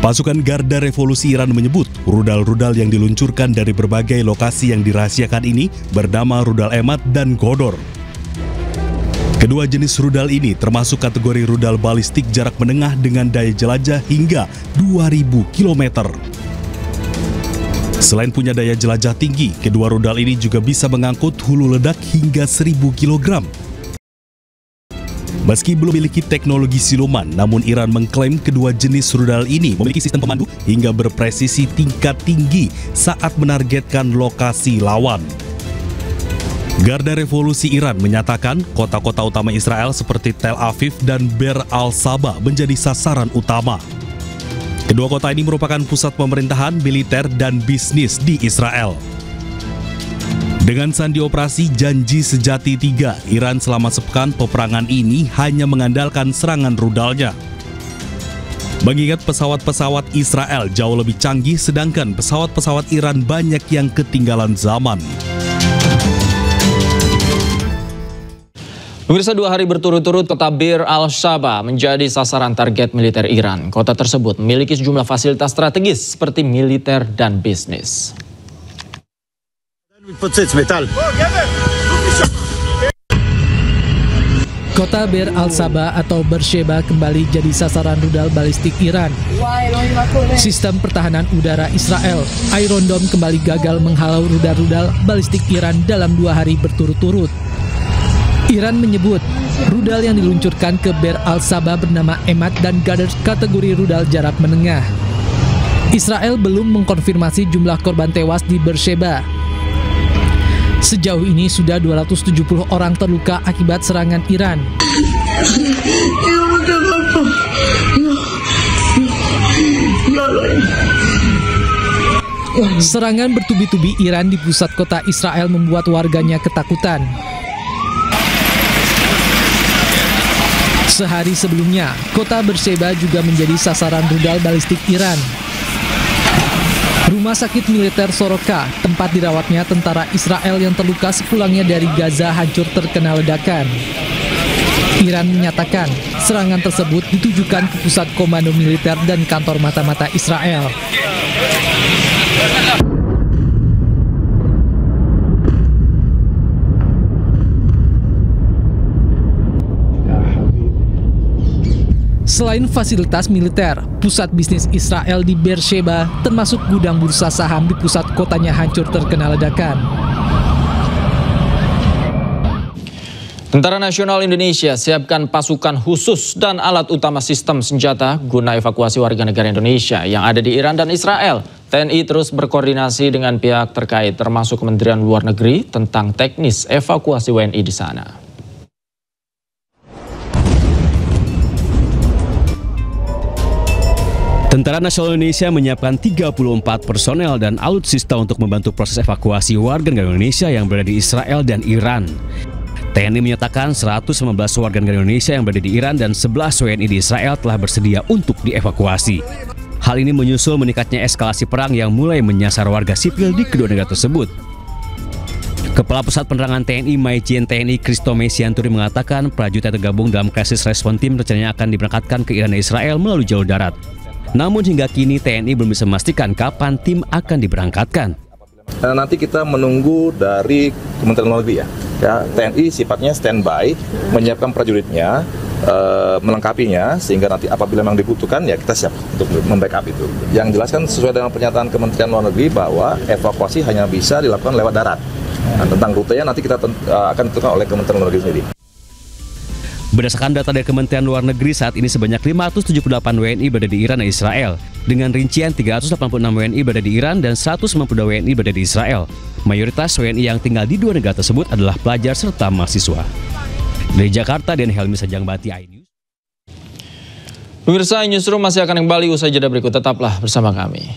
Pasukan Garda Revolusi Iran menyebut rudal-rudal yang diluncurkan dari berbagai lokasi yang dirahasiakan ini bernama rudal Emad dan Godor. Kedua jenis rudal ini termasuk kategori rudal balistik jarak menengah dengan daya jelajah hingga 2000 km. Selain punya daya jelajah tinggi, kedua rudal ini juga bisa mengangkut hulu ledak hingga 1000 kg. Meski belum memiliki teknologi siluman, namun Iran mengklaim kedua jenis rudal ini memiliki sistem pemandu hingga berpresisi tingkat tinggi saat menargetkan lokasi lawan. Garda Revolusi Iran menyatakan kota-kota utama Israel seperti Tel Aviv dan Be'er al-Saba menjadi sasaran utama. Kedua kota ini merupakan pusat pemerintahan, militer, dan bisnis di Israel. Dengan sandi operasi Janji Sejati 3, Iran selama sepekan peperangan ini hanya mengandalkan serangan rudalnya. Mengingat pesawat-pesawat Israel jauh lebih canggih, sedangkan pesawat-pesawat Iran banyak yang ketinggalan zaman. Pemirsa, 2 hari berturut-turut kota Be'er al-Saba menjadi sasaran target militer Iran. Kota tersebut memiliki sejumlah fasilitas strategis seperti militer dan bisnis. Kota Be'er al-Saba atau Beersheba kembali jadi sasaran rudal balistik Iran. Sistem pertahanan udara Israel, Iron Dome, kembali gagal menghalau rudal-rudal balistik Iran dalam 2 hari berturut-turut. Iran menyebut rudal yang diluncurkan ke Be'er al-Saba bernama Emad dan Godor kategori rudal jarak menengah. Israel belum mengkonfirmasi jumlah korban tewas di Beersheba. Sejauh ini sudah 270 orang terluka akibat serangan Iran. Serangan bertubi-tubi Iran di pusat kota Israel membuat warganya ketakutan. Sehari sebelumnya, kota Beersheba juga menjadi sasaran rudal balistik Iran. Rumah sakit militer Soroka, tempat dirawatnya tentara Israel yang terluka sepulangnya dari Gaza, hancur terkena ledakan. Iran menyatakan serangan tersebut ditujukan ke pusat komando militer dan kantor mata-mata Israel. Selain fasilitas militer, pusat bisnis Israel di Beersheba, termasuk gudang bursa saham di pusat kotanya, hancur terkena ledakan. Tentara Nasional Indonesia siapkan pasukan khusus dan alat utama sistem senjata guna evakuasi warga negara Indonesia yang ada di Iran dan Israel. TNI terus berkoordinasi dengan pihak terkait, termasuk Kementerian Luar Negeri, tentang teknis evakuasi WNI di sana. Tentara Nasional Indonesia menyiapkan 34 personel dan alutsista untuk membantu proses evakuasi warga negara Indonesia yang berada di Israel dan Iran. TNI menyatakan 119 warga negara Indonesia yang berada di Iran dan 11 WNI di Israel telah bersedia untuk dievakuasi. Hal ini menyusul meningkatnya eskalasi perang yang mulai menyasar warga sipil di kedua negara tersebut. Kepala Pusat Penerangan TNI Majen TNI Christo Mesianturi mengatakan prajurit yang tergabung dalam Crisis Response Team rencananya akan diberangkatkan ke Iran dan Israel melalui jalur darat. Namun hingga kini TNI belum bisa memastikan kapan tim akan diberangkatkan. Nanti kita menunggu dari Kementerian Luar Negeri ya. TNI sifatnya standby, menyiapkan prajuritnya, melengkapinya, sehingga nanti apabila memang dibutuhkan ya kita siap untuk membackup itu. Yang jelas kan sesuai dengan pernyataan Kementerian Luar Negeri bahwa evakuasi hanya bisa dilakukan lewat darat. Nah, tentang rutenya nanti kita akan ditentukan oleh Kementerian Luar Negeri sendiri. Berdasarkan data dari Kementerian Luar Negeri, saat ini sebanyak 578 WNI berada di Iran dan Israel. Dengan rincian 386 WNI berada di Iran dan 192 WNI berada di Israel. Mayoritas WNI yang tinggal di dua negara tersebut adalah pelajar serta mahasiswa. Dari Jakarta, dan Helmi Sajangbati, iNews. Pemirsa, Newsroom masih akan kembali usai jeda berikut. Tetaplah bersama kami.